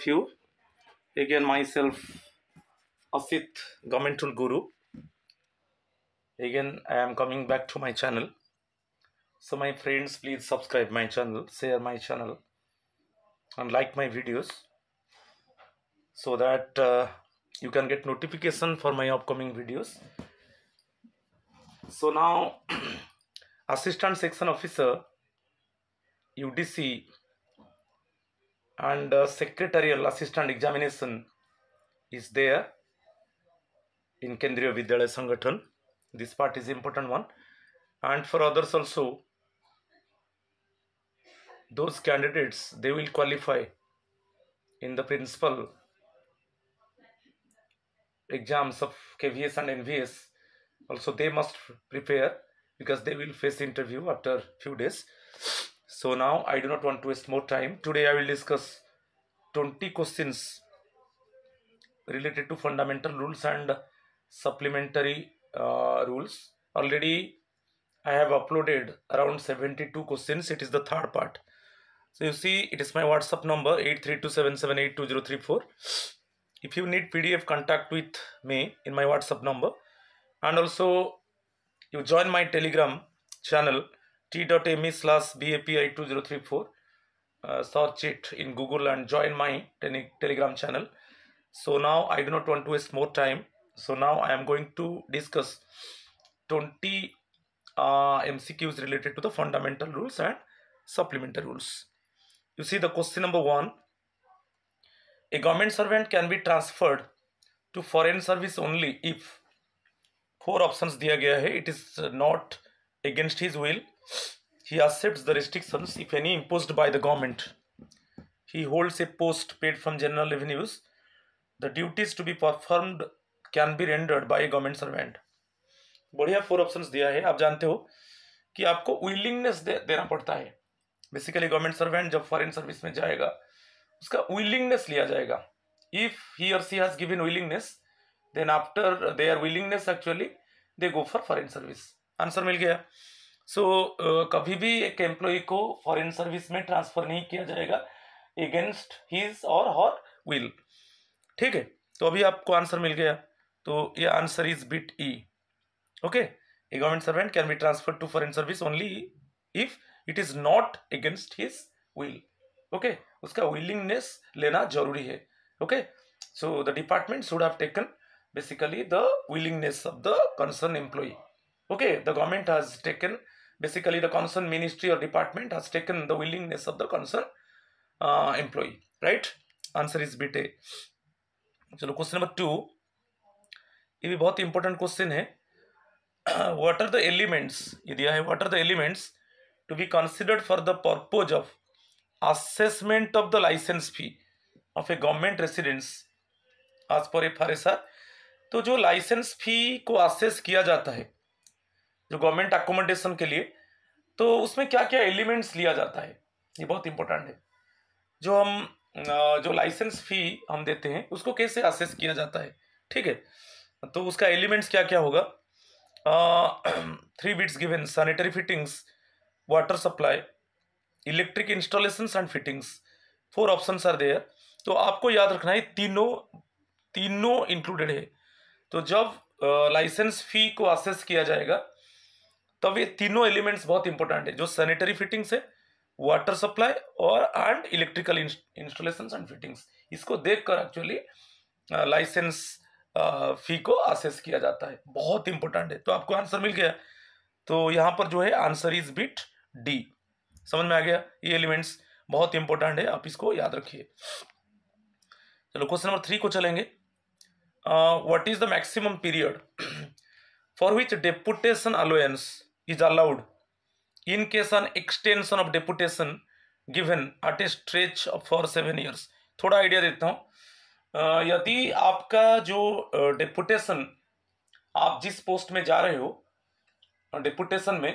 of you. Again, myself, Asit, Government Tool Guru. Again, I am coming back to my channel. So, my friends, please subscribe my channel, share my channel, and like my videos so that you can get notification for my upcoming videos. So now, Assistant Section Officer, UDC, and Secretarial Assistant Examination is there in Kendriya Vidyalaya Sangathan. This part is important one, and for others also, those candidates, they will qualify in the principal exams of KVS and NVS. Also, they must prepare because they will face interview after few days. So now I do not want to waste more time. Today I will discuss 20 questions related to fundamental rules and supplementary rules. Already I have uploaded around 72 questions. It is the third part. So you see, it is my WhatsApp number 8327782034. If you need PDF, contact with me in my WhatsApp number, and also you join my Telegram channel t.me/BAPI2034. Search it in Google and join my Telegram channel. So now I do not want to waste more time. So now I am going to discuss 20 MCQs related to the fundamental rules and supplementary rules. You see the question number 1. A government servant can be transferred to foreign service only if 4 options दिया गया है. It is not against his will. He accepts the restrictions if any imposed by the government. He holds a post paid from general revenues. The duties to be performed can be rendered by a government servant. बढ़िया 4 options दिया है. आप जानते हो कि आपको willingness देना पड़ता है. बेसिकली गवर्नमेंट सर्वेंट जब फॉरेन सर्विस में जाएगा उसका विलिंगनेस लिया जाएगा. If he or she has given willingness, then after their willingness actually they go for foreign service. Answer मिल गया. सो कभी भी एक एम्प्लॉय को फॉरेन सर्विस में ट्रांसफर नहीं किया जाएगा अगेंस्ट हिज और हर विल. ठीक है, तो अभी आपको आंसर मिल गया. तो ये answer is bit E. Okay, a government servant can be transfer to foreign service only if it is not against his will. Okay, उसका विलिंगनेस लेना जरूरी है. Okay, so the department should have taken basically the willingness of the concerned employee. Okay, the government has taken, basically the concerned ministry or department has taken the willingness of the concerned employee. Right? Answer is bit A. चलो question number 2. ये भी बहुत important question है. What are the elements, ये दिया है, what are the elements to be considered for the purpose of assessment of the license fee of a government residence as per FRSR. तो जो licence फी को असेस किया जाता है जो गवर्नमेंट अकोमोडेशन के लिए, तो उसमें क्या क्या एलिमेंट्स लिया जाता है, ये बहुत इंपॉर्टेंट है. जो लाइसेंस फी हम देते हैं उसको कैसे असेस किया जाता है. ठीक है, तो उसका एलिमेंट्स क्या क्या होगा. 3 bits given: sanitary fittings, water supply, electric installations and fittings. 4 options are there. तो आपको याद रखना है तीनों इंक्लूडेड है. तो जब लाइसेंस फी को असेस किया जाएगा तब ये तीनों एलिमेंट्स बहुत इंपॉर्टेंट है, जो सैनिटरी फिटिंग्स है, वाटर सप्लाई और and electrical installations and fittings. इसको देखकर एक्चुअली लाइसेंस फी को असेस किया जाता है. बहुत इंपॉर्टेंट है. तो आपको आंसर मिल गया. तो यहाँ पर जो है आंसर इज बिट डी. समझ में आ गया. ये एलिमेंट्स बहुत इंपॉर्टेंट है, आप इसको याद रखिए. चलो क्वेश्चन नंबर 3 को चलेंगे. What is the maximum period for which deputation allowance is allowed in case an extension of deputation given at a stretch of for 7 years? थोड़ा आइडिया देता हूँ. यदि आपका जो डेपुटेशन, आप जिस पोस्ट में जा रहे हो डेपुटेशन में,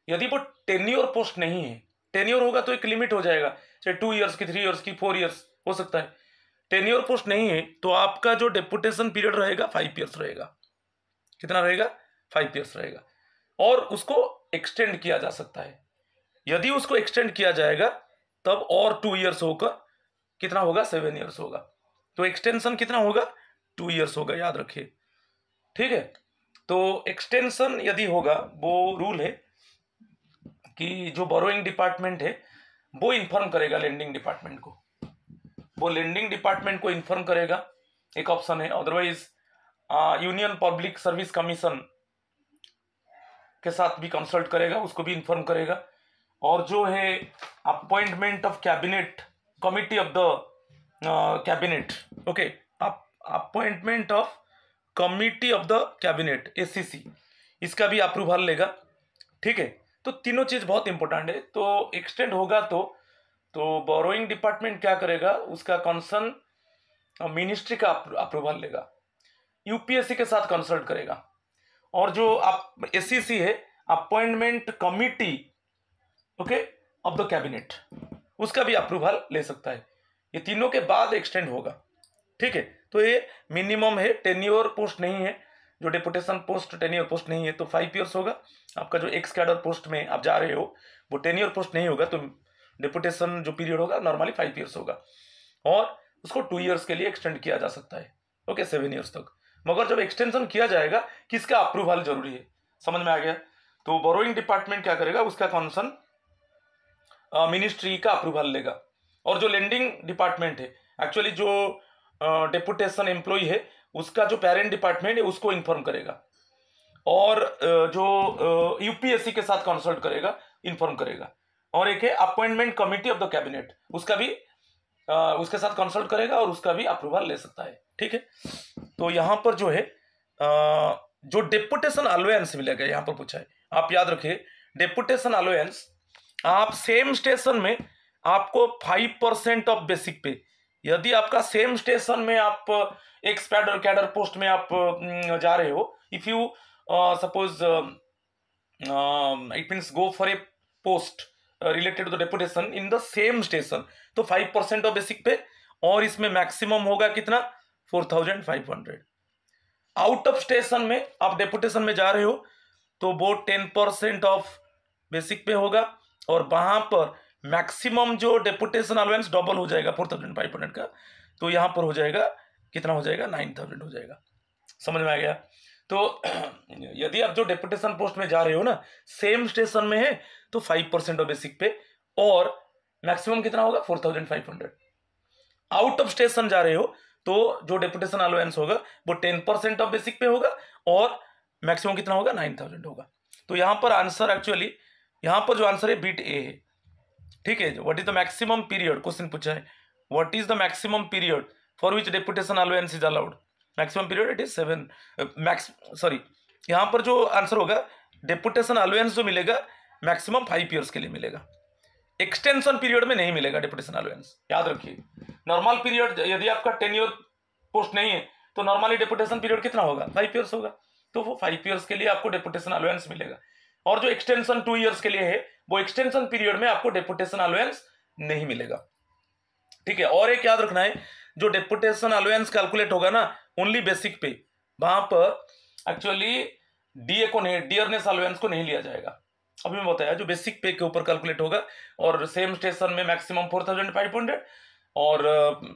यदि वो टेन्योर पोस्ट नहीं है, टेन्योर होगा तो एक लिमिट हो जाएगा, चाहे 2 इयर्स की, 3 इयर्स की, 4 इयर्स हो सकता है. टेन्योर पोस्ट नहीं है तो आपका जो डेपुटेशन पीरियड रहेगा 5 इयर्स रहेगा. कितना रहेगा? 5 इयर्स रहेगा. और उसको एक्सटेंड किया जा सकता है. यदि उसको एक्सटेंड किया जाएगा तब और 2 इयर्स होकर कितना होगा, 7 ईयर्स होगा। तो एक्सटेंशन कितना होगा, 2 ईयर्स होगा, याद रखिए, ठीक है। तो एक्सटेंशन यदि होगा, वो रूल है कि जो बोरोइंग डिपार्टमेंट है वो इन्फॉर्म करेगा लेंडिंग डिपार्टमेंट को, वो लेंडिंग डिपार्टमेंट को इन्फॉर्म करेगा, एक ऑप्शन है। Otherwise union public service commission के साथ भी कंसल्ट करेगा, उसको भी इन्फॉर्म करेगा। और जो है appointment of cabinet committee of the cabinet, okay, appointment of committee of the cabinet ACC, इसका भी अप्रूवल लेगा, ठीक है। तो तीनों चीज बहुत इंपॉर्टेंट है। तो एक्सटेंड होगा तो बोरोइंग डिपार्टमेंट क्या करेगा, उसका कंसर्न मिनिस्ट्री का अप्रूवल लेगा, यूपीएससी के साथ कंसल्ट करेगा। और जो आप एसीसी है, appointment committee, okay, of the cabinet, उसका भी अप्रूवल ले सकता है। ये तीनों के बाद एक्सटेंड होगा, ठीक है। तो ये मिनिमम है, टेन्योर पोस्ट नहीं है, जो डेपुटेशन पोस्ट टेन्योर पोस्ट नहीं है, तो 5 ईयर्स होगा। आपका जो एक्स कैडर पोस्ट में आप जा रहे हो वो टेन्योर पोस्ट नहीं होगा, तो डेपुटेशन जो पीरियड होगा नॉर्मली 5 ईयर्स होगा, और उसको 2 ईयर्स के लिए एक्सटेंड किया जा सकता है, ओके, 7 ईयर्स तक। मगर जब एक्सटेंशन किया जाएगा, किसका अप्रूवल जरूरी है, समझ में आ गया। तो बोरोइंग डिपार्टमेंट क्या करेगा, उसका कंसर्न मिनिस्ट्री का अप्रूवल लेगा। और जो लेंडिंग डिपार्टमेंट है, एक्चुअली जो डेपुटेशन एम्प्लॉय है, उसका जो पेरेंट डिपार्टमेंट है उसको इन्फॉर्म करेगा, और जो यूपीएससी के साथ कंसल्ट करेगा, इन्फॉर्म करेगा। और एक है appointment committee of the cabinet, उसका भी उसके साथ कंसल्ट करेगा और उसका भी अप्रूवल ले सकता है, ठीक है। तो यहाँ पर जो है जो डेपुटेशन अलोवेंस मिलेगा, यहाँ पर पूछा है, आप याद रखिए, डेपुटेशन अलोवेंस आप सेम स्टेशन में आपको 5% ऑफ बेसिक पे, यदि आपका सेम स्टेशन में आप एक्स कैडर पोस्ट में आप जा रहे हो, if you suppose it means go for a post related to the deputation in the same station, तो 5% ऑफ बेसिक पे, और इसमें मैक्सिमम होगा कितना, 4500। आउट ऑफ स्टेशन में आप डेपुटेशन में जा रहे हो तो वो 10% ऑफ बेसिक पे होगा, और वहां पर मैक्सिमम जो डेपुटेशन अलाउंस डबल हो जाएगा 4500 का, तो यहां पर हो जाएगा कितना, हो जाएगा 9000 हो जाएगा, समझ में आ गया। तो यदि आप जो डेपुटेशन पोस्ट में जा रहे हो ना, सेम स्टेशन में है, तो 5% ऑफ बेसिक पे, और मैक्सिमम कितना होगा 4500। आउट ऑफ स्टेशन जा रहे हो तो जो डेपुटेशन अलाउंस होगा वो 10% ऑफ बेसिक पे होगा, और मैक्सिमम कितना होगा 9000 होगा। तो यहां पर आंसर एक्चुअली, यहां पर जो आंसर है बीट ए है, ठीक है। What is the maximum period, question पूछा है, what is the maximum period for which deputation allowance is allowed, maximum period it is 7 sorry, यहां पर जो आंसर होगा, डेपुटेशन अलाउंस जो मिलेगा मैक्सिमम 5 ईयर्स के लिए मिलेगा, एक्सटेंशन पीरियड में नहीं मिलेगा डेपुटेशन अलाउंस, याद रखिए। नॉर्मल पीरियड यदि आपका 10 ईयर पोस्ट नहीं है, तो नॉर्मली डेपुटेशन पीरियड कितना होगा, 5 ईयर्स होगा, तो वो 5 ईयर्स के लिए आपको डेपुटेशन अलाउंस मिलेगा। और जो एक्सटेंशन 2 ईयर्स के लिए है, वो एक्सटेंशन पीरियड में आपको डेपुटेशन अलाउंस नहीं मिलेगा, ठीक है। और एक याद रखना है, जो डेपुटेशन अलाउंस कैलकुलेट होगा ना ओनली बेसिक पे, वहां पर एक्चुअली डीए को नहीं, डियरनेस अलाउंस को नहीं लिया जाएगा। अभी मैं बताया, जो बेसिक पे के ऊपर कैलकुलेट होगा, और सेम स्टेशन में मैक्सिमम 4500, और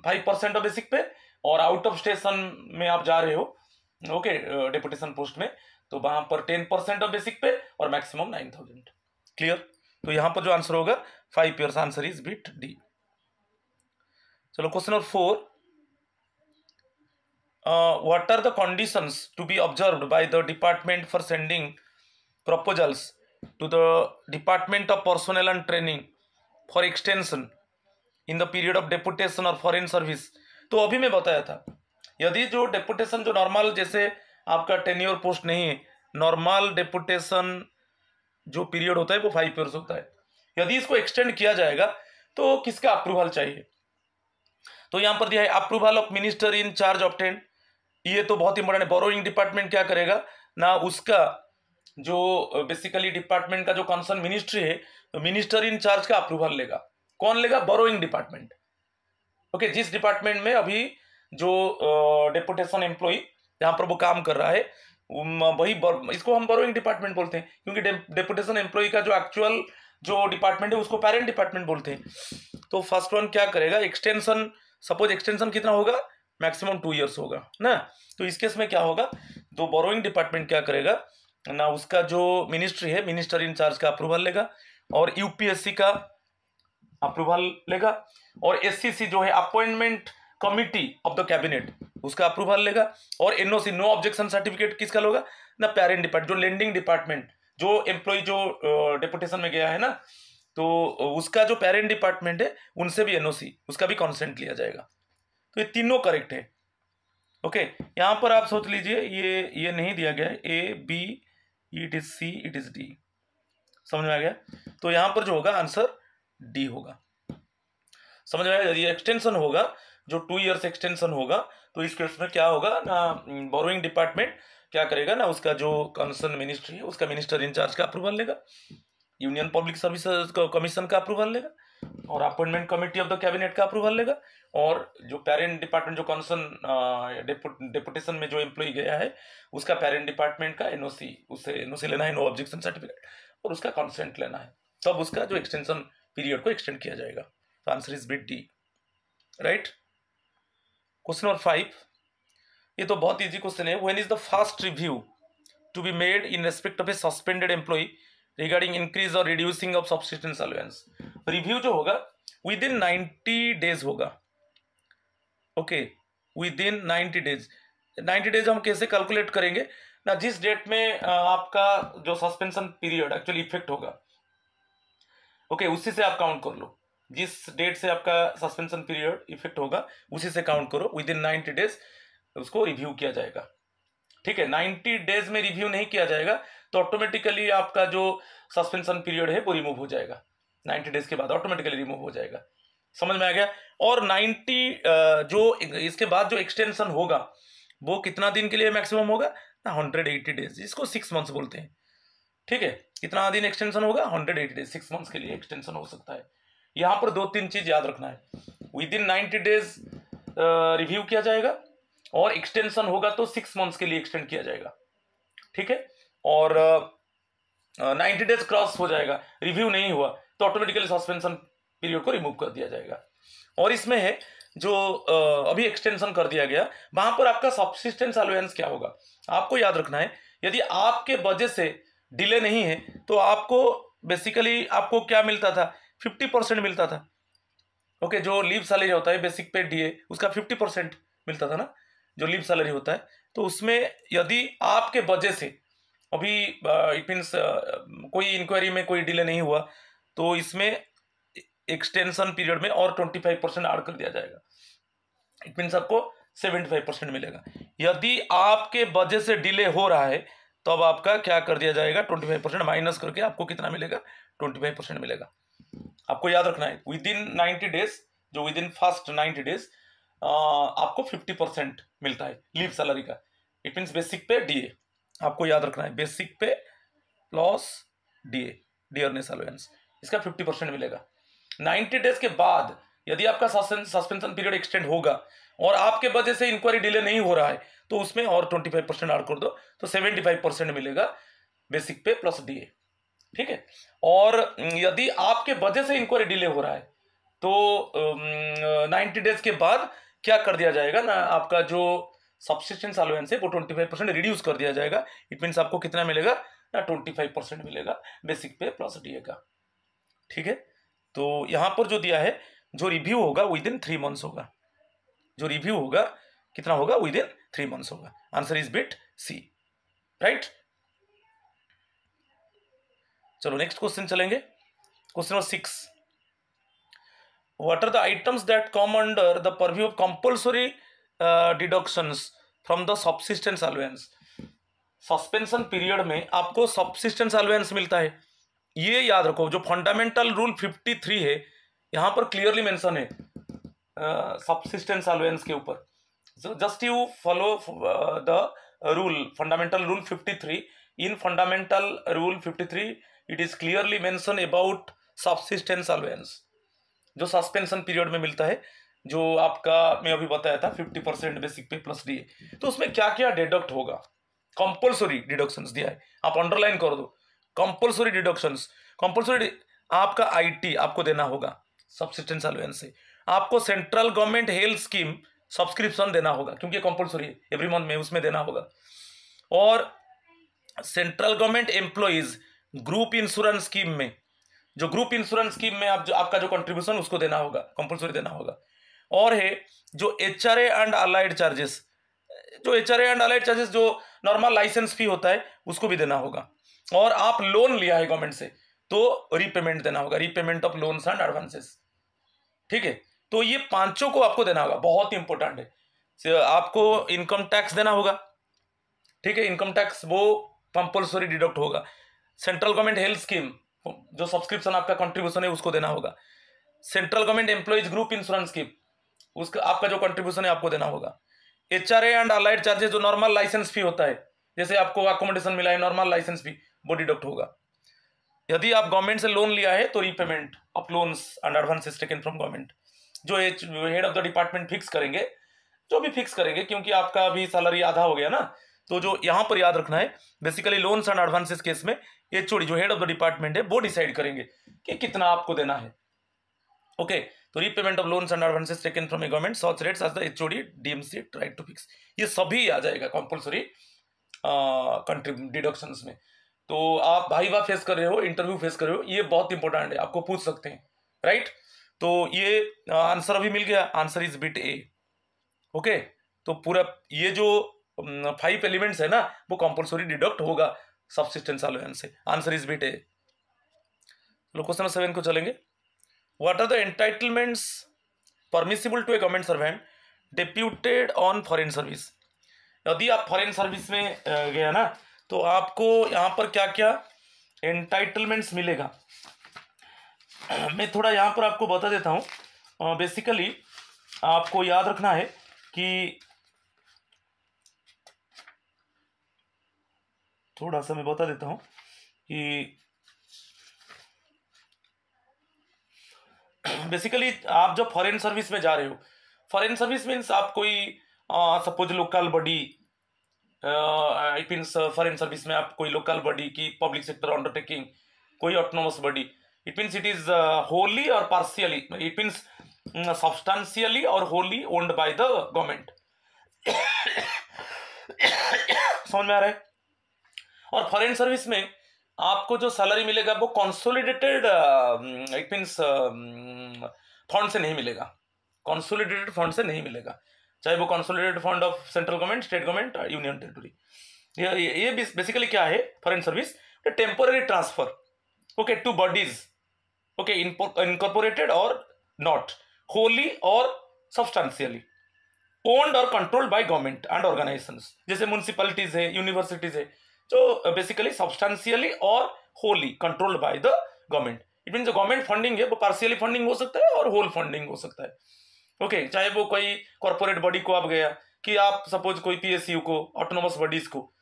5% ऑफ बेसिक पे, और आउट ऑफ स्टेशन में आप जा रहे हो, ओके, डेपुटेशन पोस्ट में, तो वहां पर 10% ऑफ बेसिक पे, और मैक्सिमम 9000, क्लियर। तो यहां पर जो आंसर होगा 5 years, answer is bit D. चलो question number 4, what are the conditions to be observed by the department for sending proposals to the Department of Personnel and Training for extension in the period of deputation or foreign service। तो अभी मैं बताया था, यदि जो deputation जो normal, जैसे आपका टेन्योर पोस्ट नहीं है, नॉर्मल डेपुटेशन जो पीरियड होता है वो 5 ईयर्स होता है, यदि इसको एक्सटेंड किया जाएगा तो किसका अप्रूवल चाहिए, तो यहां पर दिया है approval of minister in charge obtain. ये तो बहुत इंपॉर्टेंट है, बोरोइंग डिपार्टमेंट क्या करेगा ना, उसका जो बेसिकली डिपार्टमेंट का जो कंसर्न मिनिस्ट्री है, तो मिनिस्टर इन चार्ज का अप्रूवल लेगा। कौन लेगा, बोरोइंग डिपार्टमेंट, ओके। जिस डिपार्टमेंट में अभी जो डेपुटेशन एम्प्लॉय जहां पर वो काम कर रहा है, वही इसको हम बोरोइंग डिपार्टमेंट बोलते हैं, क्योंकि डेपुटेशन एम्प्लॉय का जो एक्चुअल जो डिपार्टमेंट है उसको पेरेंट डिपार्टमेंट बोलते हैं। तो फर्स्ट वन क्या करेगा, एक्सटेंशन, सपोज एक्सटेंशन कितना होगा, मैक्सिमम 2 ईयर्स होगा ना। तो इस केस में क्या होगा, तो बोरोइंग डिपार्टमेंट क्या करेगा ना, उसका जो मिनिस्ट्री है, मिनिस्टर इन चार्ज का अप्रूवल लेगा, और यूपीएससी का अप्रूवल लेगा, और एससीसी जो है appointment committee of the cabinet, उसका अप्रूवल लेगा, और एनओसी, नो ऑब्जेक्शन सर्टिफिकेट किसका होगा ना, पेरेंट डिपार्टमेंट, जो लेंडिंग डिपार्टमेंट, जो एम्प्लॉय जो डेपुटेशन में गया है ना, तो उसका जो पेरेंट डिपार्टमेंट है उनसे भी एनओसी, उसका भी कॉन्सेंट लिया जाएगा। तो ये तीनों करेक्ट है। ओके, यहां पर आप सोच लीजिए, ये नहीं दिया गया है, A B, it is C, it is D, समझ में आ गया। तो यहां पर जो होगा आंसर डी होगा, समझ में आया। यदि एक्सटेंशन होगा, जो 2 ईयर्स एक्सटेंशन होगा, तो इस केस में क्या होगा ना, बोरोइंग डिपार्टमेंट क्या करेगा ना, उसका जो कंसर्न मिनिस्ट्री है उसका मिनिस्टर इंचार्ज का अप्रूवल लेगा, यूनियन पब्लिक सर्विसेज कमीशन का अप्रूवल लेगा, और appointment committee of the cabinet का अप्रूवल लेगा, और जो पेरेंट डिपार्टमेंट, जो कंसर्न डेपुटेशन में जो एम्प्लॉय गया है उसका पेरेंट डिपार्टमेंट का एनओसी, उससे एनओसी लेना है, नो ऑब्जेक्शन सर्टिफिकेट, और उसका कंसेंट लेना है, तब उसका जो एक्सटेंशन पीरियड को एक्सटेंड किया जाएगा। तो answer is bit D, right. Question number 5, ये तो बहुत इजी क्वेश्चन है। When is the first review to be made in respect of a suspended employee regarding increase or reducing of subsistence allowance. Review जो होगा within 90 days होगा। Okay, within 90 days. 90 days हम कैसे calculate करेंगे ना, जिस date में आपका जो सस्पेंशन पीरियड एक्चुअली इफेक्ट होगा, ओके, उसी से आप काउंट कर लो, जिस डेट से आपका सस्पेंशन पीरियड इफेक्ट होगा उसी से काउंट करो, विद इन 90 डेज उसको रिव्यू किया जाएगा। ठीक है, 90 डेज में रिव्यू नहीं किया जाएगा तो ऑटोमेटिकली आपका जो सस्पेंशन पीरियड है वो रिमूव हो जाएगा, 90 डेज के बाद ऑटोमेटिकली रिमूव हो जाएगा, समझ में आ गया। और 90 जो इसके बाद जो एक्सटेंशन होगा वो कितना दिन के लिए मैक्सिमम होगा ना, 180 डेज, इसको 6 मंथ्स बोलते हैं। ठीक है, कितना दिन एक्सटेंशन होगा, 180 डेज, 6 मंथ्स के लिए एक्सटेंशन हो सकता है। यहाँ पर 2-3 चीज याद रखना है, विद इन 90 डेज रिव्यू किया जाएगा, और एक्सटेंशन होगा तो 6 मंथ्स के लिए एक्सटेंड किया जाएगा। ठीक है, और 90 डेज क्रॉस हो जाएगा, रिव्यू नहीं हुआ तो ऑटोमेटिकली सस्पेंशन पीरियड को रिमूव कर दिया जाएगा। और इसमें है जो अभी एक्सटेंशन कर दिया गया, वहां पर आपका सब्सिस्टेंस अलाउंस क्या होगा, आपको याद रखना है। यदि आपके वजह से डिले नहीं है तो आपको बेसिकली आपको क्या मिलता था, 50% मिलता था। ओके, जो लीव सैलरी होता है बेसिक पे डीए, उसका 50% मिलता था ना, जो लीव सैलरी होता है। तो उसमें यदि आपके वजह से अभी इट मीन्स कोई इंक्वायरी में कोई डिले नहीं हुआ तो इसमें एक्सटेंशन पीरियड में और 25% ऐड कर दिया जाएगा, इट मीन्स आपको 75% मिलेगा। यदि आपके वजह से डिले हो रहा है तो अब आपका क्या कर दिया जाएगा, 25% माइनस करके आपको कितना मिलेगा, 25% मिलेगा। आपको याद रखना है विद इन 90 डेज, जो विद इन फर्स्ट 90 डेज आपको 50% मिलता है लीव सैलरी का, इट मीन्स बेसिक पे डीए, आपको याद रखना है बेसिक पे प्लस डीए, डियरनेस अलाउंस, इसका 50% मिलेगा। 90 डेज के बाद यदि आपका सस्पेंशन पीरियड एक्सटेंड होगा और आपके वजह से इंक्वायरी डिले नहीं हो रहा है तो उसमें और 25% ऐड कर दो तो 75% मिलेगा बेसिक पे प्लस डीए। ठीक है, और यदि आपके वजह से इंक्वायरी डिले हो रहा है तो 90 डेज के बाद क्या कर दिया जाएगा ना, आपका जो सब्सिस्टेंस अलाउंस है वो 25% रिड्यूस कर दिया जाएगा, इट मीन्स आपको कितना मिलेगा ना, 25% मिलेगा बेसिक पे प्लस डीए का। ठीक है, तो यहां पर जो दिया है, जो रिव्यू होगा विद इन 3 मंथ्स होगा, जो रिव्यू होगा कितना होगा, विद इन 3 मंथ्स होगा। Answer is bit C, right. चलो नेक्स्ट क्वेश्चन चलेंगे, question number 6, what are the items that come under the purview of compulsory deductions from the subsistence allowance. Suspension period में आपको subsistence allowance मिलता है, ये याद रखो। जो फंडामेंटल रूल 53 है यहां पर क्लियरली मेंशन है सब्सिस्टेंस अलाउंस के ऊपर, so just you follow the rule, fundamental rule 53. In fundamental rule 53 it is clearly mentioned about subsistence allowance, जो सस्पेंशन पीरियड में मिलता है, जो आपका मैं अभी बताया था 50% बेसिक पे प्लस डीए। तो उसमें क्या क्या डिडक्ट होगा, कंपल्सरी डिडक्शंस दिया है, आप अंडरलाइन कर दो, कंपल्सरी डिडक्शंस। कंपल्सरी आपका आईटी आपको देना होगा, सबसिस्टेंस अलाउंस से आपको central government health scheme subscription देना होगा, क्योंकि कंपलसरी एवरी मंथ में उसमें देना होगा। और central government employees group insurance scheme में, जो ग्रुप इंश्योरेंस स्कीम में आप जो आपका जो कंट्रीब्यूशन उसको देना होगा, कंपलसरी देना होगा। और है जो एचआरए एंड अलाइड चार्जेस, जो एचआरए एंड अलाइड चार्जेस जो नॉर्मल लाइसेंस फी होता है उसको भी देना होगा। और आप लोन लिया है गवर्नमेंट से तो रीपेमेंट देना होगा, repayment of loans and advances. ठीक है, तो ये पांचों को आपको देना होगा, बहुत इंपॉर्टेंट है। आपको इनकम टैक्स देना होगा, ठीक है, इनकम टैक्स वो कंपलसरी डिडक्ट होगा। सेंट्रल गवर्नमेंट हेल्थ स्कीम जो सब्सक्रिप्शन आपका कंट्रीब्यूशन है उसको देना होगा। Central government employees group insurance scheme उसका आपका जो कंट्रीब्यूशन है आपको देना होगा। एचआरए एंड अलाइड चार्जेस जो नॉर्मल लाइसेंस फी होता है, जैसे आपको अकोमोडेशन मिला है नॉर्मल लाइसेंस फी, वो डिडक्ट होगा। यदि आप गवर्नमेंट से लोन लिया है तो repayment of loans and advances taken from government, जो head of the department fix करेंगे, जो भी फिक्स करेंगे, क्योंकि आपका अभी सैलरी आधा हो गया ना, तो जो यहाँ पर याद रखना है basically loans and advances case में एचओडी जो हेड ऑफ द डिपार्टमेंट है वो डिसाइड करेंगे कि कितना आपको देना है। ओके, तो repayment of loans and advances taken from a government such rates as the HOD deems it right to fix, ये सभी आ जाएगा कंपलसरी डिडक्शंस में। तो आप भाई वाह फेस कर रहे हो, इंटरव्यू फेस कर रहे हो, ये बहुत इंपॉर्टेंट है, आपको पूछ सकते हैं, राइट। तो ये आंसर अभी मिल गया, answer is bit A. Okay, तो पूरा ये जो 5 एलिमेंट्स है ना वो कंपलसरी डिडक्ट होगा सबसिस्टेंस अलाउंस से, answer is bit A. Question number 7 को चलेंगे। What are the entitlements permissible to a government servant deputed on foreign service. यदि आप फॉरेन सर्विस में गया ना तो आपको यहाँ पर क्या क्या एंटाइटलमेंट्स मिलेगा, मैं थोड़ा यहाँ पर आपको बता देता हूँ। बेसिकली आपको याद रखना है कि थोड़ा सा मैं बता देता हूँ कि बेसिकली आप जब फॉरेन सर्विस में जा रहे हो, फॉरेन सर्विस मीन्स आप कोई suppose local body, it means foreign service में आप कोई लोकल बॉडी की पब्लिक सेक्टर अंडरटेकिंग, कोई autonomous body, it means it is Holi और पार्शियली, इट मीन्स सब्सटेंशियली और wholly owned by the government. समझ में आ रहा है। और फॉरेन सर्विस में आपको जो सैलरी मिलेगा वो कंसोलिडेटेड इट मीन्स फंड से नहीं मिलेगा, कंसोलिडेटेड फंड से नहीं मिलेगा, चाहे वो consolidated fund of central government, state government, union territory. ये बेसिकली क्या है, foreign service temporary transfer, okay, two bodies, okay, incorporated और नॉट, होली और सब्सटेंशियली ओन्ड और controlled by government and organisations, जैसे म्युनिसिपैलिटीज है, यूनिवर्सिटीज है, जो बेसिकली सब्सटेंशियली और Holi controlled by the government. It mean जो गवर्नमेंट फंडिंग है वो पार्शियली फंडिंग हो सकता है और होल फंडिंग हो सकता है। ओके, चाहे वो कोई कॉर्पोरेट बॉडी को आप गया कि आप सपोज कोई पीएसयू को, ऑटोनोमस बॉडीज को,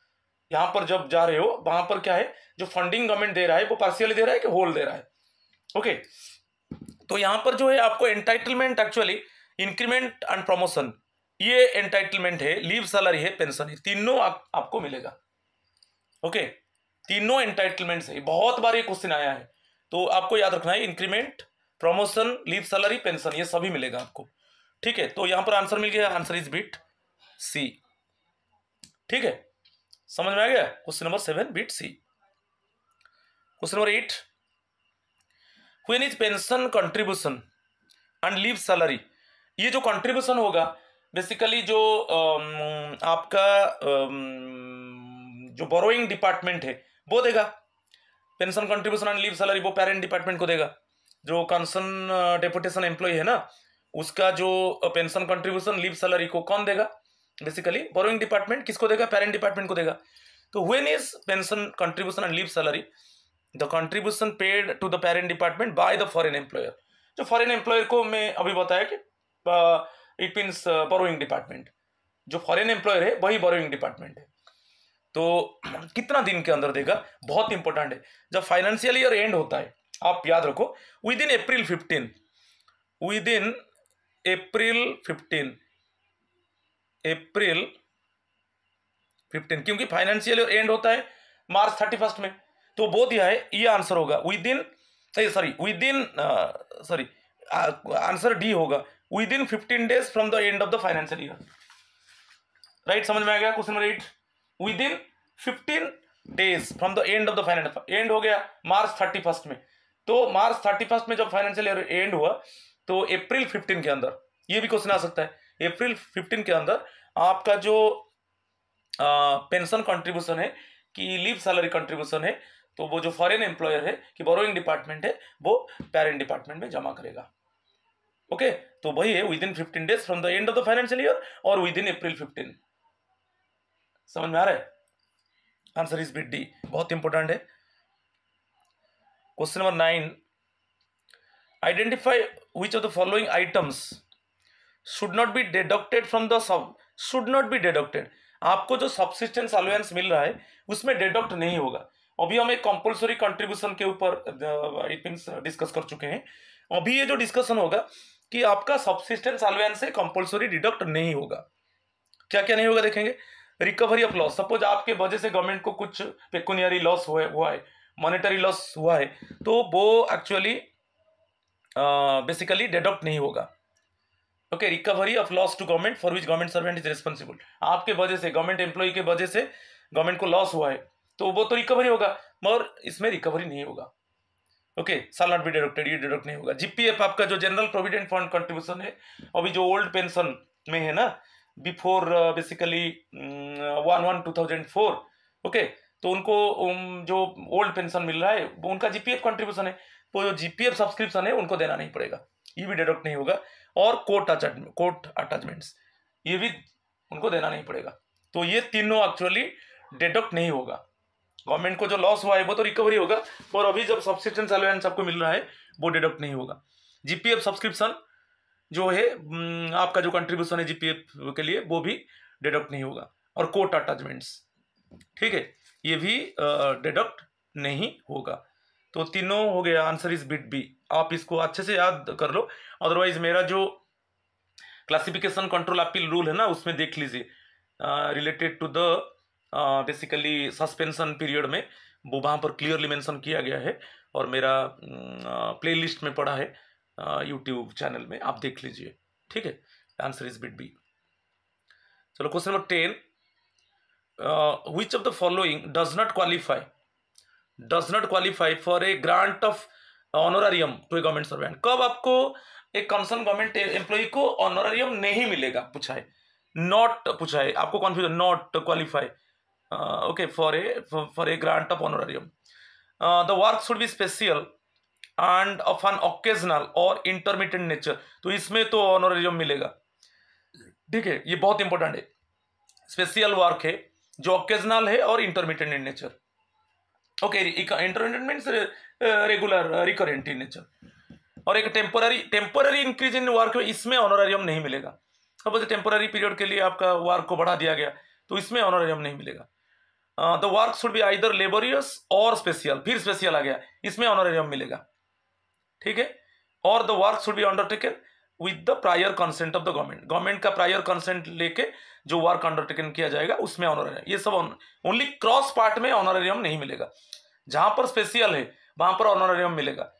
यहाँ पर जब जा रहे हो वहां पर क्या है, जो फंडिंग गवर्नमेंट दे रहा है वो पार्शियली दे रहा है कि होल दे रहा है। ओके, तो यहाँ पर जो है आपको entitlement actually increment and promotion, ये एंटाइटलमेंट है, लीव सैलरी है, पेंशन है, तीनों आपको मिलेगा। ओके, तीनों एंटाइटलमेंट्स है, बहुत बार ये क्वेश्चन आया है, तो आपको याद रखना है increment, promotion, leave salary, pension, ये सभी मिलेगा आपको। ठीक है, तो यहां पर आंसर मिल गया, आंसर इज बिट सी। ठीक है, समझ में आ गया। Question number 7 bit C. Question number 8, when is pension contribution and leave salary, ये जो कंट्रीब्यूशन होगा बेसिकली जो आपका जो बोरोइंग डिपार्टमेंट है वो देगा, pension contribution and leave salary वो पेरेंट डिपार्टमेंट को देगा। जो कंसर्न डेपुटेशन एम्प्लॉय है ना उसका जो पेंशन कंट्रीब्यूशन, लीव सैलरी को कौन देगा, बेसिकली बोरोइंग डिपार्टमेंट किसको देगा, पेरेंट डिपार्टमेंट को देगा। तो when is pension contribution and leave salary the contribution paid to the parent department by the foreign employer, जो फॉरेन एम्प्लॉयर को मैं अभी बताया कि इट मीन्स बोरोइंग डिपार्टमेंट, जो फॉरेन एम्प्लॉयर है वही बोरोइंग डिपार्टमेंट है। तो कितना दिन के अंदर देगा, बहुत इंपॉर्टेंट है। जब फाइनेंशियल ईयर एंड होता है आप याद रखो with in April 15, with in अप्रैल 15, अप्रैल 15, क्योंकि फाइनेंशियल ईयर एंड होता है मार्च 31 में, तो वो दिया है, ये आंसर होगा within, sorry within, sorry answer D होगा, within 15 days from the end of the financial year. Right, समझ में आ गया question number 8, within 15 days from the end of the financial, end हो गया मार्च 31 में, तो मार्च 31 में जब फाइनेंशियल ईयर एंड हुआ तो अप्रैल 15 के अंदर, ये भी क्वेश्चन आ सकता है, अप्रैल 15 के अंदर आपका जो पेंशन कंट्रीब्यूशन है कि लीव सैलरी कंट्रीब्यूशन है, तो वो जो फॉरेन एम्प्लॉयर है कि बोरोइंग डिपार्टमेंट है वो पेरेंट डिपार्टमेंट में जमा करेगा। ओके, तो वही है with in 15 days from the end of the financial year और विद इन अप्रैल 15। समझ में आ रहा है? आंसर इज बिट डी, बहुत इंपॉर्टेंट है। Question number 9, identify which of the following items should not be deducted from the should not be deducted. आपको जो subsistence allowance मिल रहा है उसमें डिडक्ट नहीं होगा। अभी हम एक कंपल्सरी कंट्रीब्यूशन के ऊपर आई थिंक डिस्कस कर चुके हैं। अभी ये जो डिस्कशन होगा कि आपका सब्सिस्टेंस अलाउंस से कंपल्सरी डिडक्ट नहीं होगा। क्या क्या नहीं होगा देखेंगे। रिकवरी ऑफ लॉस, सपोज आपके वजह से गवर्नमेंट को कुछ पेकुनियरी लॉस हुआ है, मॉनेटरी लॉस हुआ है, तो वो एक्चुअली बेसिकली डिडक्ट नहीं होगा। Okay, recovery of loss to government for which government servant is responsible. आपके वजह से, गवर्नमेंट एम्प्लॉय के वजह से गवर्नमेंट को लॉस हुआ है तो वो तो रिकवरी होगा, मगर इसमें रिकवरी नहीं होगा। Okay, shall not be deducted, ये डिडक्ट नहीं होगा। जीपीएफ आपका जो जनरल प्रोविडेंट फंड कंट्रीब्यूशन है, अभी जो ओल्ड पेंशन में है ना, बिफोर बेसिकली 1/1/2004, ओके, तो उनको जो ओल्ड पेंशन मिल रहा है वो उनका जीपीएफ कंट्रीब्यूशन है, वो जो जीपीएफ सब्सक्रिप्शन है उनको देना नहीं पड़ेगा, ये भी डिडक्ट नहीं होगा। और कोर्ट अटैचमेंट्स, ये भी उनको देना नहीं पड़ेगा। तो ये तीनों एक्चुअली डिडक्ट नहीं होगा। गवर्नमेंट को जो लॉस हुआ है वो तो रिकवरी होगा, और अभी जब सब्सिस्टेंस अलाउंस आपको मिल रहा है वो डिडक्ट नहीं होगा। जीपीएफ सब्सक्रिप्शन जो है आपका जो कंट्रीब्यूशन है जीपीएफ के लिए वो भी डिडक्ट नहीं होगा। और कोर्ट अटैचमेंट्स, ठीक है, ये भी डिडक्ट नहीं होगा। तो तीनों हो गया, आंसर इज बिट बी। आप इसको अच्छे से याद कर लो, अदरवाइज मेरा जो क्लासिफिकेशन कंट्रोल अपील रूल है ना उसमें देख लीजिए, related to the basically suspension period में, वो वहाँ पर क्लियरली मेंशन किया गया है और मेरा प्लेलिस्ट में पड़ा है यूट्यूब चैनल में, आप देख लीजिए, ठीक है। Answer is bit B. चलो question number 10, which of the following does not qualify for a grant of honorarium to a government servant. कब आपको एक कंसर्न गवर्नमेंट एम्प्लॉय को ऑनोरारियम नहीं मिलेगा, पूछा है, नॉट पूछा है, आपको confusion, not qualify okay for a grant of honorarium. The work should be special and of an occasional और इंटरमीडिएट नेचर, तो इसमें तो ऑनोरारियम मिलेगा, ठीक है, ये बहुत इंपॉर्टेंट है। स्पेशल वर्क है जो ओकेजनल है और intermediate in nature. Okay, intermediate means regular recurrent in nature, और एक टेम्पररी इंक्रीज इन वर्क, इसमें ऑनोरारियम नहीं मिलेगा। सपोज टेम्पररी पीरियड के लिए आपका वर्क को बढ़ा दिया गया तो इसमें ऑनोरारियम नहीं मिलेगा। The work should be either laborious और स्पेशल, फिर स्पेशल आ गया, इसमें ऑनोरारियम मिलेगा, ठीक है। और the work should be undertaken with the prior consent of the government का प्रायर कंसेंट लेके जो वर्क अंडरटेकन किया जाएगा उसमें ऑनोरारियम, ये सब ओनली क्रॉस पार्ट में ऑनोरारियम नहीं मिलेगा, जहां पर स्पेशल है वहां पर ऑनोरारियम मिलेगा।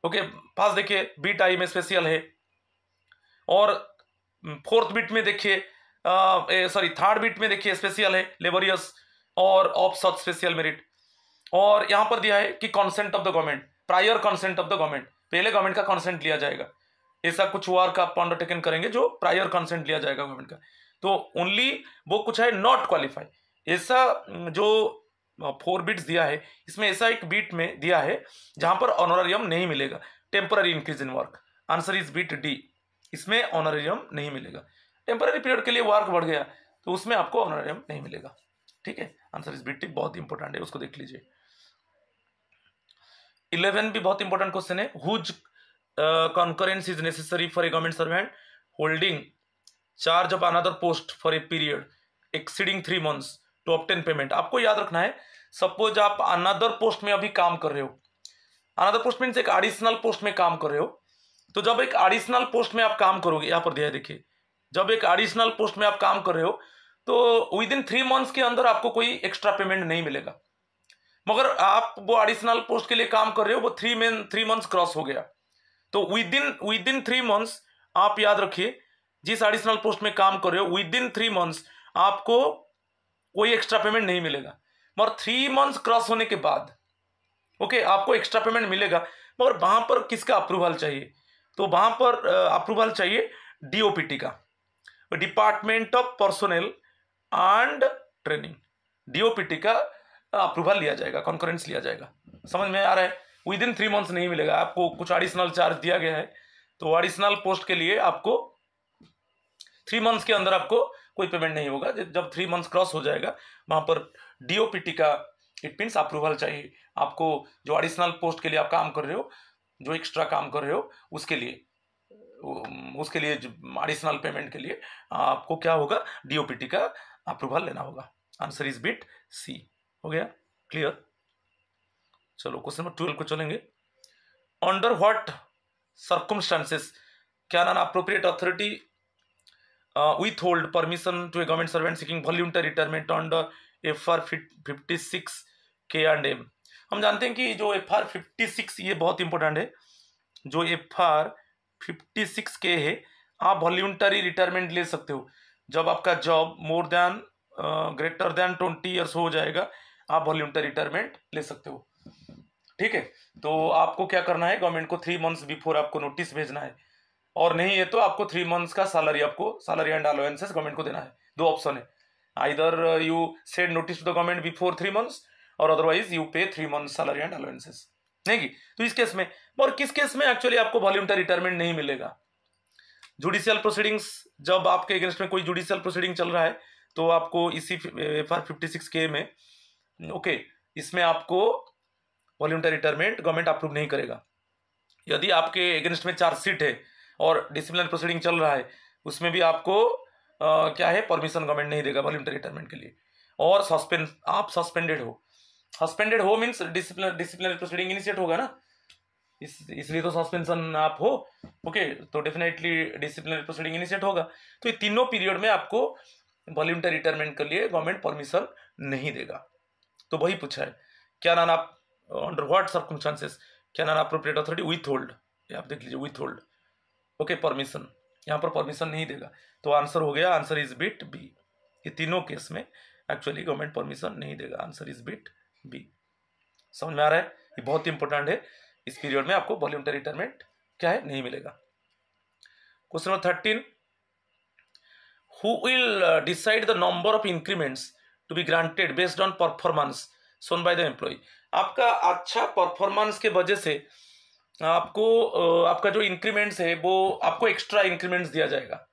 ओके, पास देखिए बीट आई में स्पेशल है, और फोर्थ बीट में देखिए सॉरी थर्ड बीट में देखिए स्पेशल है, लेबोरियस और ऑफ सच स्पेशल मेरिट। और यहां पर दिया है कि consent of the government, prior consent of the government, पहले गवर्नमेंट का कंसेंट लिया जाएगा, ऐसा कुछ वर्क आप अंडरटेकन करेंगे जो प्रायर कंसेंट लिया जाएगा गवर्नमेंट का, तो ओनली वो कुछ है नॉट क्वालिफाई। ऐसा जो 4 बीट्स दिया है इसमें ऐसा एक बीट में दिया है जहां पर ऑनोरारियम नहीं मिलेगा, temporary increase in work. Answer is bit D, इसमें ऑनोरारियम नहीं मिलेगा। टेम्पररी पीरियड के लिए वर्क बढ़ गया तो उसमें आपको ऑनोरारियम नहीं मिलेगा, ठीक है। आंसर इज बीट डी, बहुत इंपॉर्टेंट है, उसको देख लीजिए। 11 भी बहुत इंपॉर्टेंट क्वेश्चन है, whose concurrence is necessary for a government servant holding charge of another post for a period exceeding 3 months to obtain payment। आपको याद रखना है, सपोज आप अनदर पोस्ट में अभी काम कर रहे हो, अनदर पोस्ट मीन्स एक एडिशनल पोस्ट में काम कर रहे हो, तो जब एक एडिशनल पोस्ट में आप काम करोगे, यहाँ पर दिया है देखिए, जब एक एडिशनल पोस्ट में आप काम कर रहे हो तो विद इन 3 months के अंदर आपको कोई एक्स्ट्रा पेमेंट नहीं मिलेगा, मगर आप वो एडिशनल पोस्ट के लिए काम कर रहे हो, वो 3 months क्रॉस हो गया, तो विद इन 3 मंथ्स आप याद रखिए, जिस एडिशनल पोस्ट में काम कर रहे हो विद इन 3 मंथ्स आपको कोई एक्स्ट्रा पेमेंट नहीं मिलेगा, मगर 3 मंथ्स क्रॉस होने के बाद ओके आपको एक्स्ट्रा पेमेंट मिलेगा। मगर वहां पर किसका अप्रूवल चाहिए? तो वहां पर अप्रूवल चाहिए डीओपीटी का, department of personnel and training. DOPT का अप्रूवल लिया जाएगा, कॉन्करेंस लिया जाएगा। समझ में आ रहा है? विद इन 3 मंथ्स नहीं मिलेगा आपको, कुछ एडिशनल चार्ज दिया गया है, तो एडिशनल पोस्ट के लिए आपको 3 मंथ्स के अंदर आपको कोई पेमेंट नहीं होगा। जब 3 मंथ्स क्रॉस हो जाएगा वहां पर डीओपीटी का, इट मीन्स अप्रूवल चाहिए आपको। जो एडिशनल पोस्ट के लिए आप काम कर रहे हो, जो एक्स्ट्रा काम कर रहे हो, उसके लिए एडिशनल पेमेंट के लिए आपको क्या होगा? डीओपीटी का अप्रूवल लेना होगा। आंसर इज बिट सी। हो गया क्लियर? चलो क्वेश्चन नंबर 12 को चलेंगे। Under what circumstances can an appropriate authority withhold permission to a government servant seeking voluntary retirement under FR 56 K&M? हम जानते हैं कि जो FR 56 ये बहुत इंपॉर्टेंट है। जो FR 56 के है, आप वॉल्यूंटरी रिटायरमेंट ले सकते हो जब आपका job more than greater than 20 years हो जाएगा, आप वॉल्यूंटरी रिटायरमेंट ले सकते हो। ठीक है, तो आपको क्या करना है? गवर्नमेंट को 3 मंथ्स बिफोर आपको नोटिस भेजना है, और नहीं है तो आपको 3 मंथ्स का सैलरी एंड अलाउंसेस गवर्नमेंट को देना है। दो ऑप्शन है, either you send notice to the government before 3 months और otherwise you pay 3 months salary and allowances. नहीं की तो इस केस में, और किस केस में एक्चुअली आपको वॉल्यूंटरी रिटायरमेंट नहीं मिलेगा? जुडिशियल प्रोसीडिंग्स, जब आपके अगेंस्ट में कोई जुडिशियल प्रोसीडिंग चल रहा है तो आपको इसी FR 56 के में ओके इसमें आपको वॉल्यूंटरी रिटायरमेंट गवर्नमेंट अप्रूव नहीं करेगा। यदि आपके अगेंस्ट में चार्जशीट है और डिसिप्लिनरी प्रोसीडिंग चल रहा है, उसमें भी आपको क्या है? परमिशन गवर्नमेंट नहीं देगा वॉल्यूंटरी रिटायरमेंट के लिए। और आप सस्पेंडेड हो मीन्स डिसिप्लिनरी प्रोसीडिंग इनिशिएट होगा ना, इसलिए तो सस्पेंशन आप हो। ओके, तो डेफिनेटली डिसिप्लिनरी प्रोसीडिंग इनिशिएट होगा। तो ये तीनों पीरियड में आपको वॉल्यूंटरी रिटायरमेंट के लिए गवर्नमेंट परमिशन नहीं देगा। तो वही पूछा है, क्या नाम आप under what circumstances can an appropriate authority with hold, आप देख लीजिए विथ होल्ड ओके परमिशन, यहाँ पर परमिशन नहीं देगा। तो आंसर हो गया, आंसर इज बिट बी। ये तीनों केस में एक्चुअली गवर्नमेंट परमिशन नहीं देगा। Answer is bit B. समझ में आ रहा है? ये बहुत इंपॉर्टेंट है। इस पीरियड में आपको वॉल्यूंटरी रिटायरमेंट क्या है? नहीं मिलेगा। Question number 13, who will decide the number of increments to be granted based on performance shown by the employee? आपका अच्छा परफॉर्मेंस के वजह से आपको आपका जो इंक्रीमेंट्स है वो आपको एक्स्ट्रा इंक्रीमेंट्स दिया जाएगा।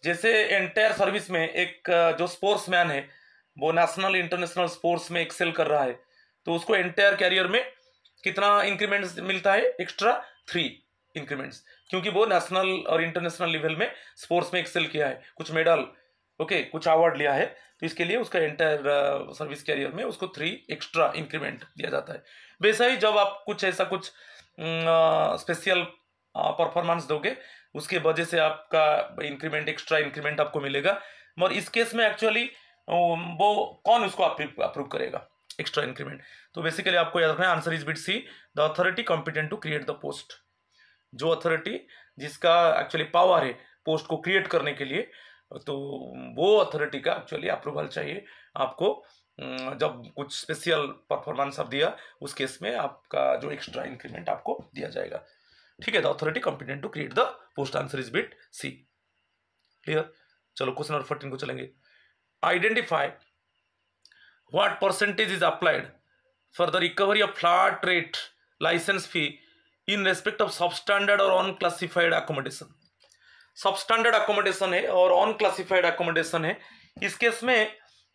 जैसे एंटायर सर्विस में एक जो स्पोर्ट्समैन है वो नेशनल इंटरनेशनल स्पोर्ट्स में एक्सेल कर रहा है, तो उसको एंटायर कैरियर में कितना इंक्रीमेंट्स मिलता है? एक्स्ट्रा 3 इंक्रीमेंट्स, क्योंकि वो नेशनल और इंटरनेशनल लेवल में स्पोर्ट्स में एक्सेल किया है, कुछ मेडल ओके कुछ अवार्ड लिया है, तो इसके लिए उसका एंटायर सर्विस कैरियर में उसको 3 एक्स्ट्रा इंक्रीमेंट दिया जाता है। वैसा ही जब आप कुछ ऐसा कुछ स्पेशल परफॉर्मेंस दोगे, उसके वजह से आपका इंक्रीमेंट एक्स्ट्रा इंक्रीमेंट आपको मिलेगा। मगर इस केस में एक्चुअली वो कौन उसको अप्रूव करेगा एक्स्ट्रा इंक्रीमेंट? तो बेसिकली आपको याद रखना है, answer is bit C, the authority competent to create the post. जो अथॉरिटी जिसका एक्चुअली पावर है पोस्ट को क्रिएट करने के लिए, तो वो अथॉरिटी का एक्चुअली अप्रूवल चाहिए आपको। जब कुछ स्पेशल परफॉर्मेंस आप दिया, उस केस में आपका जो एक्स्ट्रा इंक्रीमेंट आपको दिया जाएगा। ठीक है, the authority competent to create the post. Answer is bit C. Clear? चलो क्वेश्चन नंबर 14 को चलेंगे। Identify what percentage is applied for the recovery of flat rate licence fee in respect of substandard और unclassified accommodation. Substandard accommodation है और unclassified accommodation है। इस case में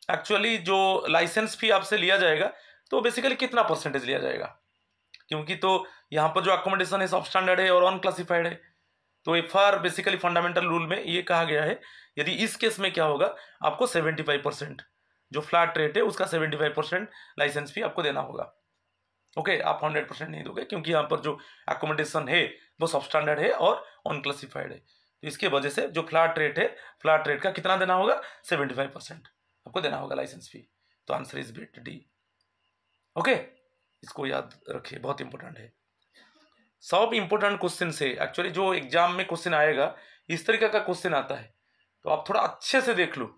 actually जो लाइसेंस फी आपसे लिया जाएगा, तो बेसिकली कितना परसेंटेज लिया जाएगा? क्योंकि तो यहाँ पर जो अकोमोडेशन है सबस्टैंडर्ड है और अनक्लासिफाइड है, तो FR बेसिकली फंडामेंटल रूल में ये कहा गया है, यदि इस केस में क्या होगा, आपको 75% जो फ्लैट रेट है उसका 75% लाइसेंस फी आपको देना होगा। ओके, आप 100% नहीं दोगे, क्योंकि यहाँ पर जो अकोमोडेशन है वो सबस्टैंडर्ड है और अनक्लासिफाइड है। तो इसके वजह से जो फ्लैट रेट है, फ्लैट रेट का कितना देना होगा? 75% आपको देना होगा लाइसेंस फी। तो answer is bit D. Okay, इसको याद रखिए, बहुत इंपॉर्टेंट है। सब इंपॉर्टेंट क्वेश्चन से एक्चुअली जो एग्जाम में क्वेश्चन आएगा इस तरीके का क्वेश्चन आता है, तो आप थोड़ा अच्छे से देख लो।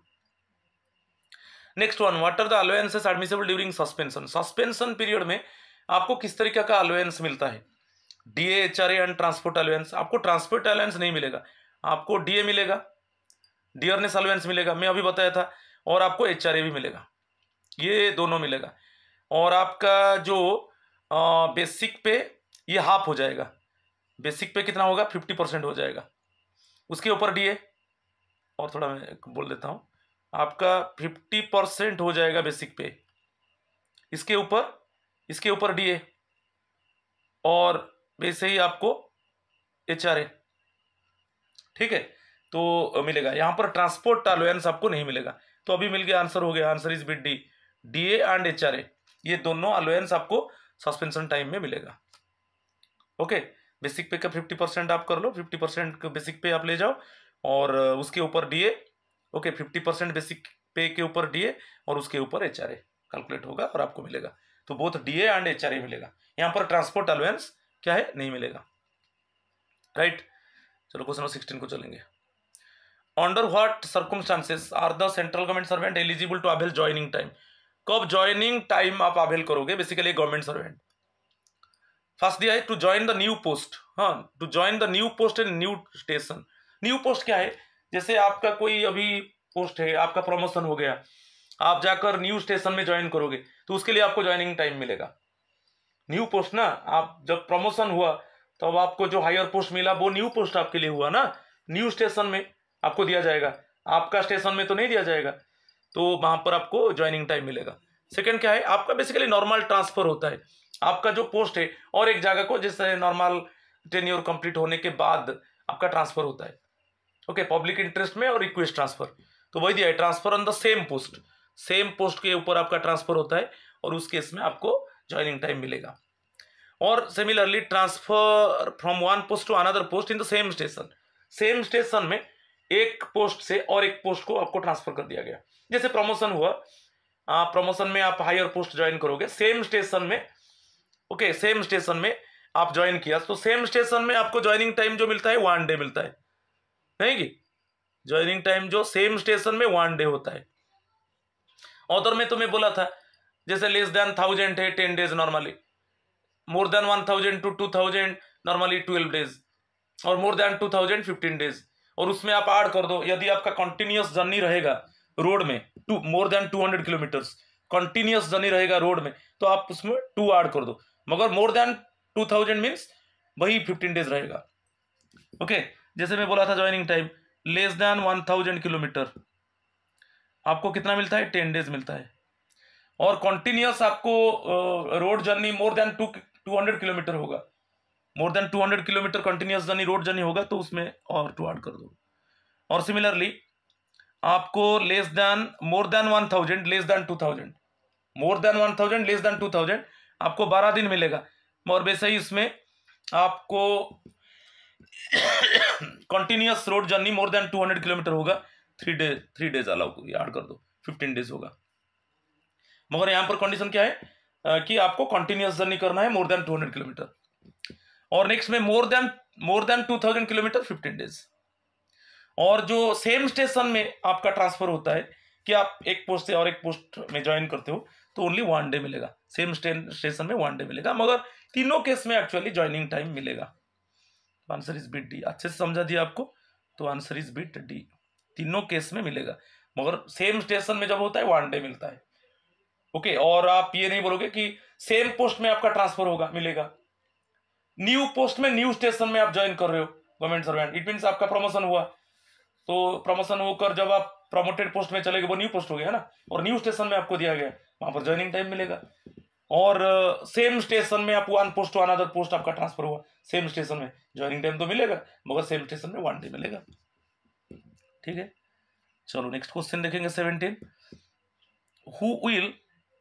Next one, what are the allowances admissible during suspension. Suspension period में आपको किस तरीके का अलाउंस मिलता है? DA, HRA and transport allowance. आपको ट्रांसपोर्ट अलाउंस नहीं मिलेगा, आपको डीए मिलेगा, डियरनेस अलाउंस मिलेगा, मैं अभी बताया था, और आपको एचआरए भी मिलेगा, ये दोनों मिलेगा। और आपका जो बेसिक पे ये हाफ हो जाएगा। बेसिक पे कितना होगा? 50% हो जाएगा। उसके ऊपर डीए, और थोड़ा मैं बोल देता हूँ, आपका 50% हो जाएगा बेसिक पे, इसके ऊपर डीए, और वैसे ही आपको एचआरए, ठीक है, तो मिलेगा। यहाँ पर ट्रांसपोर्ट अलाउंस आपको नहीं मिलेगा। तो अभी मिल गया, आंसर हो गया, answer is bit D, DA and HRA, ये दोनों अलाउंस आपको सस्पेंशन टाइम में मिलेगा। ओके, बेसिक पे का 50% आप कर लो, 50% बेसिक पे आप ले जाओ, और उसके ऊपर डीए, ओके, 50% बेसिक पे के ऊपर डीए, और उसके ऊपर एचआरए कैलकुलेट होगा और आपको मिलेगा। तो बोथ डीए एंड एचआरए मिलेगा। यहाँ पर ट्रांसपोर्ट अलाउंस क्या है? नहीं मिलेगा, राइट। चलो क्वेश्चन नंबर 16 को चलेंगे। Under what circumstances are the central government servant eligible to avail joining time. कब ज्वाइनिंग टाइम आप अवेल करोगे? Basically government servant. फर्स्ट दिया है to join the new post. हाँ, to join the new post in new station. New post क्या है? जैसे आपका कोई अभी पोस्ट है, आपका प्रमोशन हो गया, आप जाकर न्यू स्टेशन में ज्वाइन करोगे, तो उसके लिए आपको ज्वाइनिंग टाइम मिलेगा। न्यू पोस्ट ना, आप जब प्रमोशन हुआ तो अब आपको जो हायर पोस्ट मिला वो न्यू पोस्ट आपके लिए हुआ ना, न्यू स्टेशन में आपको दिया जाएगा, आपका स्टेशन में तो नहीं दिया जाएगा, तो वहां पर आपको ज्वाइनिंग टाइम मिलेगा। सेकंड क्या है? आपका बेसिकली नॉर्मल ट्रांसफर होता है, आपका जो पोस्ट है और एक जगह को, जैसे नॉर्मल टेन्योर कंप्लीट होने के बाद आपका ट्रांसफर होता है, ओके, पब्लिक इंटरेस्ट में और रिक्वेस्ट ट्रांसफर। तो वही दिया है, transfer on the same post, same post के ऊपर आपका ट्रांसफर होता है, और उस केस में आपको ज्वाइनिंग टाइम मिलेगा। और similarly transfer from one post to another post in the same station. Same station में एक पोस्ट से और एक पोस्ट को आपको ट्रांसफर कर दिया गया। जैसे प्रमोशन हुआ, प्रमोशन में आप हायर पोस्ट ज्वाइन करोगे, सेम स्टेशन में, ओके, सेम स्टेशन में आप ज्वाइन किया, तो सेम स्टेशन में आपको ज्वाइनिंग टाइम जो मिलता है 1 डे मिलता है, नहीं कि ज्वाइनिंग टाइम जो सेम स्टेशन में 1 डे होता है। ऑर्डर में तुम्हें बोला था, जैसे लेस देन 1000 है 10 days normally, more than 1000 to 2000 normally 12 days, और मोर देन 2000 15 डेज। और उसमें आप ऐड कर दो, यदि आपका कंटिन्यूअस जर्नी रहेगा रोड में, मोर देन 200 किलोमीटर्स कंटिन्यूअस जर्नी रहेगा रोड में, तो आप उसमें 2 ऐड कर दो। मगर मोर देन 2000 मीन्स वही 15 डेज रहेगा। ओके, जैसे मैं बोला था joining time less than 1000 kilometre आपको कितना मिलता है? 10 डेज मिलता है। और कॉन्टिन्यूअस आपको road journey more than 200 kilometre होगा, more than 200 kilometre continuous journey road journey होगा, तो उसमें और 2 ऐड कर दो। और सिमिलरली आपको लेस देन, मोर देन 1000 लेस देन 2000, मोर देन 1000 लेस देन 2000 आपको 12 दिन मिलेगा। और वैसे ही इसमें आपको continuous road journey more than 200 kilometre होगा, 3 डेज अलाउ ऐड कर दो, 15 डेज होगा। मगर यहाँ पर कंडीशन क्या है कि आपको कंटिन्यूअस जर्नी करना है मोर देन 200 किलोमीटर। और नेक्स्ट में मोर देन 2000 किलोमीटर 15 डेज। और जो सेम स्टेशन में आपका ट्रांसफर होता है कि आप एक पोस्ट से और एक पोस्ट में ज्वाइन करते हो, तो ओनली 1 डे मिलेगा, सेम स्टेशन में 1 डे मिलेगा, मगर तीनों केस में एक्चुअली ज्वाइनिंग टाइम मिलेगा। तो आंसर इज बिट डी। अच्छे से समझा दिया आपको, तो आंसर इज बिट डी, तीनों केस में मिलेगा, मगर सेम स्टेशन में जब होता है 1 डे मिलता है। ओके, और आप ये नहीं बोलोगे कि सेम पोस्ट में आपका ट्रांसफर होगा, मिलेगा। न्यू पोस्ट में न्यू स्टेशन में आप ज्वाइन कर रहे हो गवर्नमेंट सर्वेंट, इट मीन्स आपका प्रमोशन हुआ, तो प्रमोशन होकर जब आप प्रमोटेड पोस्ट में चले गए, वो न्यू पोस्ट हो गया ना, और न्यू स्टेशन में आपको दिया गया, वहां पर ज्वाइनिंग टाइम मिलेगा। और सेम स्टेशन में आप 1 पोस्ट टू अनदर पोस्ट आपका ट्रांसफर हुआ, सेम स्टेशन में ज्वाइनिंग टाइम तो मिलेगा, मगर सेम स्टेशन में 1 डे मिलेगा। ठीक है, चलो नेक्स्ट क्वेश्चन देखेंगे 17। Who will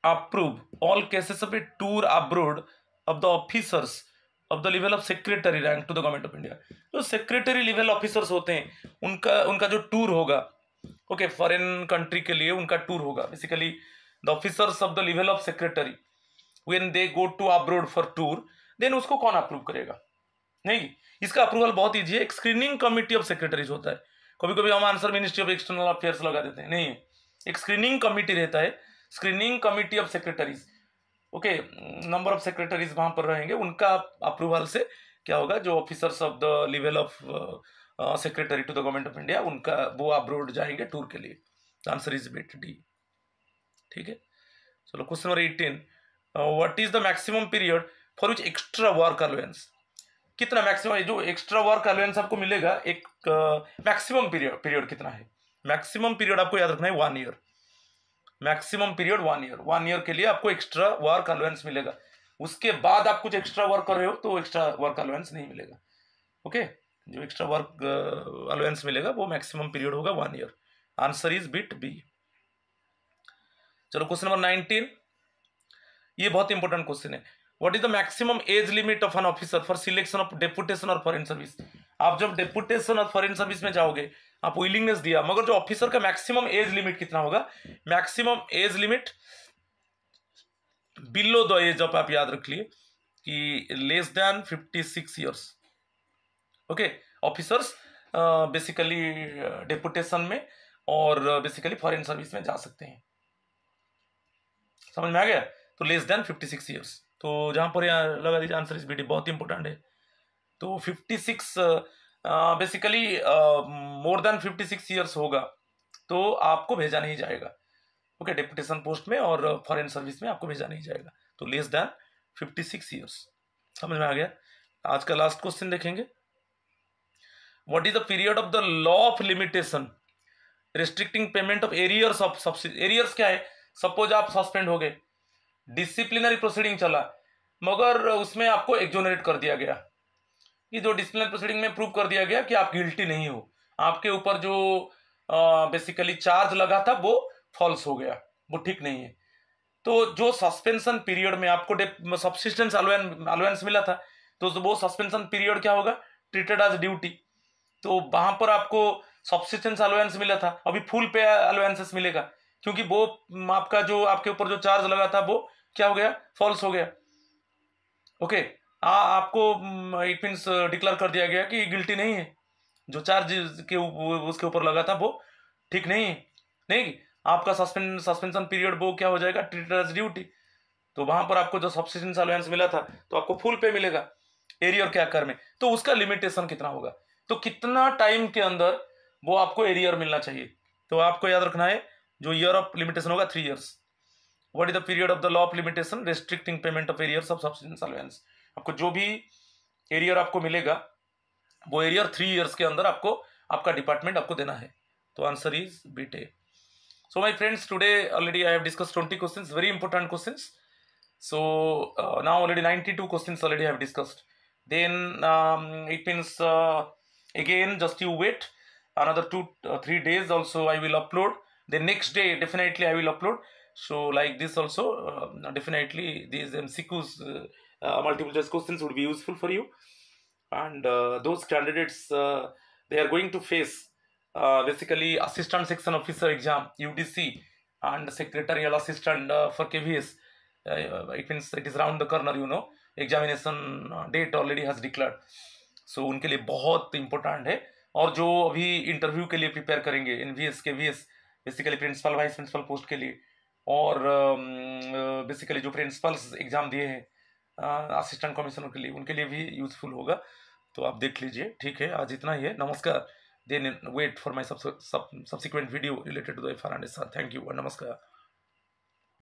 approve all cases of A tour abroad of the officers of the level of secretary rank to the government of India. जो सेक्रेटरी लेवल ऑफिसर्स होते हैं उनका जो टूर होगा, ओके, फॉरेन कंट्री के लिए उनका टूर होगा, basically the officers of the level of secretary when they go to abroad for tour, then उसको कौन अप्रूव करेगा? नहीं, इसका अप्रूवल बहुत ईजी है। एक स्क्रीनिंग कमिटी ऑफ सेक्रेटरीज होता है। कभी कभी हम answer ministry of external affairs लगा देते हैं, नहीं, एक स्क्रीनिंग कमिटी रहता है, screening committee of secretaries. Okay, number of secretaries वहां पर रहेंगे, उनका अप्रूवल से क्या होगा, जो officers of the level of secretary to the government of India, उनका वो अब्रोड जाएंगे टूर के लिए। Answer is bit D. ठीक है, चलो question number 18, what is the maximum period for which extra work allowance. कितना मैक्सिमम, जो एक्स्ट्रा वर्क अलाउंस आपको मिलेगा, एक मैक्सिमम पीरियड कितना है? मैक्सिमम पीरियड आपको याद रखना है 1 ईयर। मैक्सिमम पीरियड 1 ईयर के लिए आपको एक्स्ट्रा वर्क अलाउंस मिलेगा। उसके बाद आप कुछ एक्स्ट्रा वर्क कर रहे हो तो एक्स्ट्रा वर्क अलाउंस नहीं मिलेगा। ओके, जो एक्स्ट्रा वर्क अलाउंस मिलेगा वो मैक्सिमम पीरियड होगा 1 year. Answer is bit B. चलो क्वेश्चन नंबर 19, ये बहुत इंपॉर्टेंट क्वेश्चन है। What is the maximum age limit of an officer for selection of deputation और फॉरेन सर्विस। आप जब डेपुटेशन और फॉरेन सर्विस में जाओगे, आप विलिंगनेस दिया, मगर जो ऑफिसर का मैक्सिमम एज लिमिट कितना होगा? Maximum age limit below the age of, आप याद रख लिए कि less than 56 years. Okay, officers basically deputation में और बेसिकली फॉरेन सर्विस में जा सकते हैं। समझ में आ गया? तो लेस देन 56 ईयर्स, तो जहां पर यहाँ लगा दीजिए आंसर इज बी डी, बहुत इंपॉर्टेंट है। तो 56 बेसिकली मोर देन 56 ईयर्स होगा तो आपको भेजा नहीं जाएगा। ओके, डेपुटेशन पोस्ट में और फॉरेन सर्विस में आपको भेजा नहीं जाएगा। तो लेस देन 56 ईयर्स। समझ में आ गया? आज का लास्ट क्वेश्चन देखेंगे। What is the period of the law of limitation restricting payment of arrears of subsidy. Arrears क्या है? सपोज आप सस्पेंड हो गए, डिसिप्लिनरी प्रोसीडिंग चला, मगर उसमें आपको एक्सोनरेट कर दिया गया। कि जो डिसिप्लिनरी प्रोसीडिंग में प्रूव कर दिया गया कि आप गिल्टी नहीं हो, आपके ऊपर जो बेसिकली चार्ज लगा था वो फॉल्स हो गया, वो ठीक नहीं है। तो जो सस्पेंशन पीरियड में आपको सब्सिस्टेंस अलाउंस मिला था, तो वो सस्पेंशन पीरियड क्या होगा? Treated as duty. तो वहां पर आपको सब्सिस्टेंस अलाउंस मिला था, अभी फुल पे अलाउंसेस मिलेगा, क्योंकि वो आपका जो आपके ऊपर जो चार्ज लगा था वो क्या हो गया? फॉल्स हो गया। ओके, आपको इट मीन्स डिक्लेयर कर दिया गया कि गिल्टी नहीं है, जो चार्ज के उसके ऊपर लगा था वो ठीक नहीं है। नहीं, आपका सस्पेंशन पीरियड वो क्या हो जाएगा? Treated as duty. तो वहां पर आपको जो सब्सिस्टेंस अलाउंस मिला था तो आपको फुल पे मिलेगा एरियर के आकार में। तो उसका लिमिटेशन कितना होगा? तो कितना टाइम के अंदर वो आपको एरियर मिलना चाहिए? तो आपको याद रखना है, जो ईयर ऑफ लिमिटेशन होगा 3 years. What is the period of the law of limitation restricting payment of arrears of subsistence allowance. आपको जो भी एरियर आपको मिलेगा वो एरियर 3 ईयर्स के अंदर आपको आपका डिपार्टमेंट आपको देना है। तो answer is beat A. So my friends, today already I have discussed 20 questions, very important questions. So now already 92 questions already I have discussed. Then it means again just you wait another 2-3 days also I will upload. The next day definitely I will upload. So like this also definitely these MCQs multiple choice questions would be useful for you. And those candidates they are going to face basically assistant section officer exam UDC and secretarial assistant for KVS. It means it is round the corner, you know, examination date already has declared. So उनके लिए बहुत important है। और जो अभी interview के लिए prepare करेंगे NVS KVS basically principal vice principal post के लिए, और बेसिकली जो प्रिंसिपल्स एग्जाम दिए हैं असिस्टेंट कमिश्नर के लिए, उनके लिए भी यूजफुल होगा। तो आप देख लीजिए। ठीक है, आज इतना ही है। नमस्कार। Then wait for my subsequent video related to the FR and SR. Thank you and namaskar.